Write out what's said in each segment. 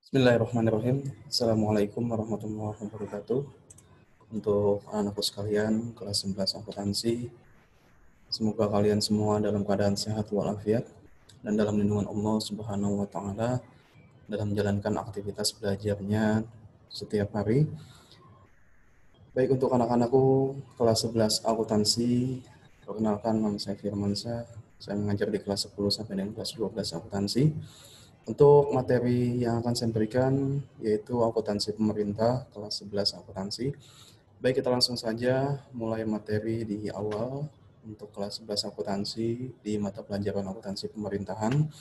Bismillahirrahmanirrahim. Assalamualaikum warahmatullahi wabarakatuh. Untuk anak-anakku sekalian, kelas 11 akuntansi, semoga kalian semua dalam keadaan sehat walafiat dan dalam lindungan Allah Subhanahu wa taala dalam menjalankan aktivitas belajarnya setiap hari. Baik, untuk anak-anakku kelas 11 akuntansi, perkenalkan nama saya Firmansyah. Saya mengajar di kelas 10 sampai dengan kelas 12 akuntansi. Untuk materi yang akan saya berikan yaitu akuntansi pemerintah kelas 11 akuntansi. Baik, kita langsung saja mulai materi di awal untuk kelas 11 akuntansi di mata pelajaran akuntansi pemerintahan.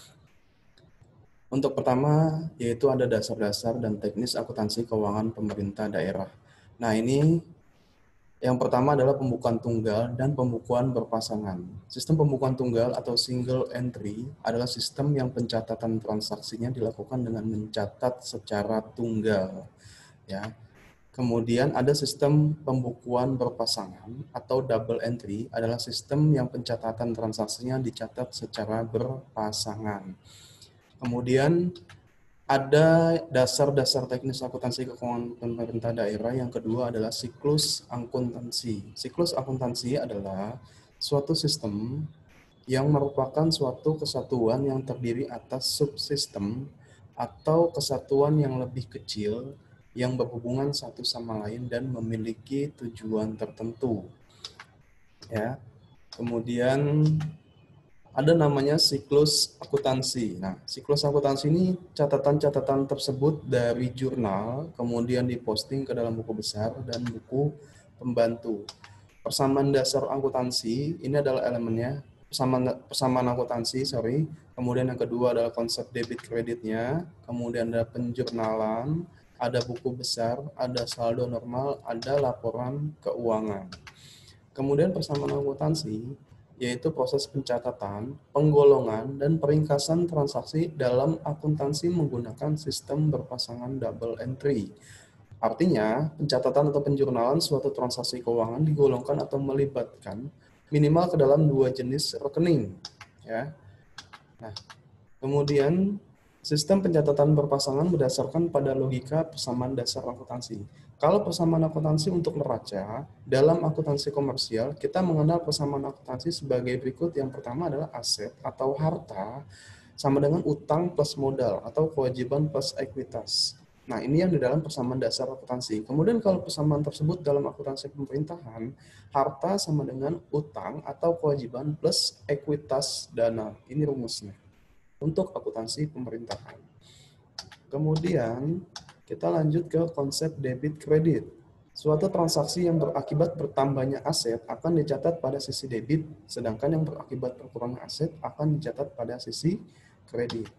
Untuk pertama yaitu ada dasar-dasar dan teknis akuntansi keuangan pemerintah daerah. Nah, ini yang pertama adalah pembukuan tunggal dan pembukuan berpasangan. Sistem pembukuan tunggal atau single entry adalah sistem yang pencatatan transaksinya dilakukan dengan mencatat secara tunggal. Ya. Kemudian ada sistem pembukuan berpasangan atau double entry adalah sistem yang pencatatan transaksinya dicatat secara berpasangan. Kemudian ada dasar-dasar teknis akuntansi keuangan pemerintah daerah. Yang kedua adalah siklus akuntansi. Siklus akuntansi adalah suatu sistem yang merupakan suatu kesatuan yang terdiri atas subsistem atau kesatuan yang lebih kecil yang berhubungan satu sama lain dan memiliki tujuan tertentu. Ya. Kemudian ada namanya siklus akuntansi. Nah, siklus akuntansi ini catatan-catatan tersebut dari jurnal, kemudian diposting ke dalam buku besar dan buku pembantu. Persamaan dasar akuntansi, ini adalah elemennya, persamaan akuntansi, Kemudian yang kedua adalah konsep debit kreditnya, kemudian ada penjurnalan, ada buku besar, ada saldo normal, ada laporan keuangan. Kemudian persamaan akuntansi yaitu proses pencatatan, penggolongan, dan peringkasan transaksi dalam akuntansi menggunakan sistem berpasangan double entry. Artinya, pencatatan atau penjurnalan suatu transaksi keuangan digolongkan atau melibatkan minimal ke dalam dua jenis rekening. Ya. Nah, kemudian sistem pencatatan berpasangan berdasarkan pada logika persamaan dasar akuntansi. Kalau persamaan akuntansi untuk neraca, dalam akuntansi komersial, kita mengenal persamaan akuntansi sebagai berikut. Yang pertama adalah aset atau harta sama dengan utang plus modal atau kewajiban plus ekuitas. Nah, ini yang di dalam persamaan dasar akuntansi. Kemudian kalau persamaan tersebut dalam akuntansi pemerintahan, harta sama dengan utang atau kewajiban plus ekuitas dana. Ini rumusnya untuk akuntansi pemerintahan. Kemudian kita lanjut ke konsep debit kredit. Suatu transaksi yang berakibat bertambahnya aset akan dicatat pada sisi debit, sedangkan yang berakibat berkurangnya aset akan dicatat pada sisi kredit.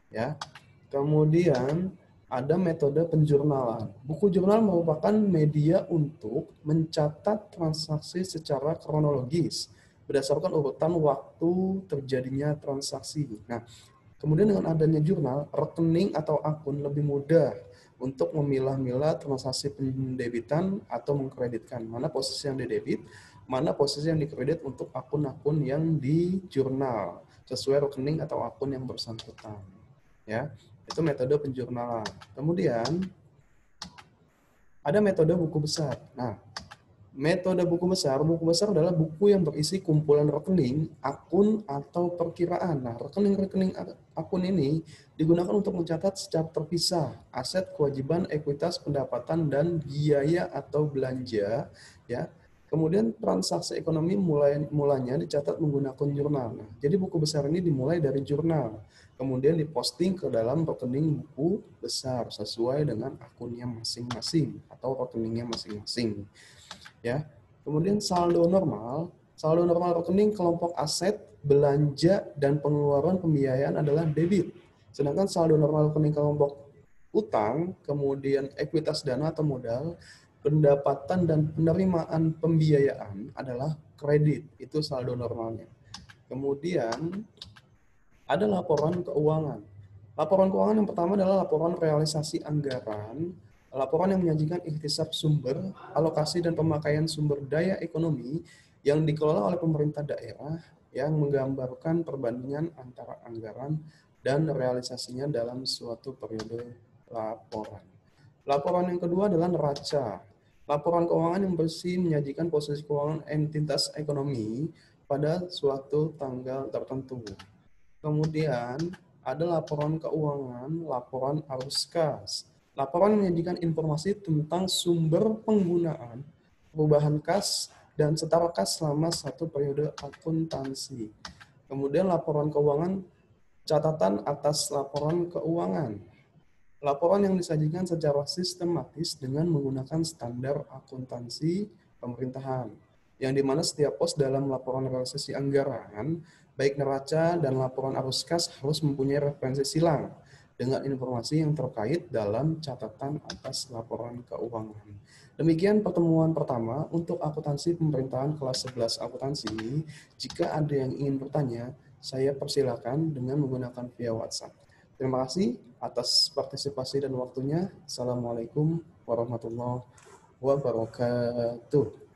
Ya. Kemudian ada metode penjurnalan. Buku jurnal merupakan media untuk mencatat transaksi secara kronologis berdasarkan urutan waktu terjadinya transaksi. Nah, kemudian dengan adanya jurnal, rekening atau akun lebih mudah untuk memilah-milah transaksi pendebitan atau mengkreditkan. Mana posisi yang didebit, mana posisi yang dikredit untuk akun-akun yang di jurnal sesuai rekening atau akun yang bersangkutan. Ya, itu metode penjurnalan. Kemudian ada metode buku besar. Nah, metode buku besar adalah buku yang berisi kumpulan rekening, akun, atau perkiraan. Nah, rekening-rekening akun ini digunakan untuk mencatat secara terpisah aset, kewajiban, ekuitas, pendapatan, dan biaya atau belanja. Ya. Kemudian transaksi ekonomi mulanya dicatat menggunakan jurnal. Nah, jadi buku besar ini dimulai dari jurnal, kemudian diposting ke dalam rekening buku besar sesuai dengan akunnya masing-masing atau rekeningnya masing-masing. Ya. Kemudian saldo normal rekening kelompok aset, belanja, dan pengeluaran pembiayaan adalah debit. Sedangkan saldo normal rekening kelompok utang, kemudian ekuitas dana atau modal, pendapatan dan penerimaan pembiayaan adalah kredit. Itu saldo normalnya. Kemudian ada laporan keuangan. Laporan keuangan yang pertama adalah laporan realisasi anggaran, laporan yang menyajikan ikhtisar sumber, alokasi dan pemakaian sumber daya ekonomi yang dikelola oleh pemerintah daerah yang menggambarkan perbandingan antara anggaran dan realisasinya dalam suatu periode laporan. Laporan yang kedua adalah neraca. Laporan keuangan yang bersih menyajikan posisi keuangan entitas ekonomi pada suatu tanggal tertentu. Kemudian ada laporan keuangan, laporan arus kas. Laporan menyajikan informasi tentang sumber penggunaan, perubahan kas, dan setara kas selama satu periode akuntansi. Kemudian laporan keuangan, catatan atas laporan keuangan. Laporan yang disajikan secara sistematis dengan menggunakan standar akuntansi pemerintahan, yang dimana setiap pos dalam laporan realisasi anggaran, baik neraca dan laporan arus kas harus mempunyai referensi silang dengan informasi yang terkait dalam catatan atas laporan keuangan. Demikian pertemuan pertama untuk akuntansi pemerintahan kelas 11 akuntansi. Jika ada yang ingin bertanya, saya persilakan dengan menggunakan via WhatsApp. Terima kasih atas partisipasi dan waktunya. Assalamualaikum warahmatullahi wabarakatuh.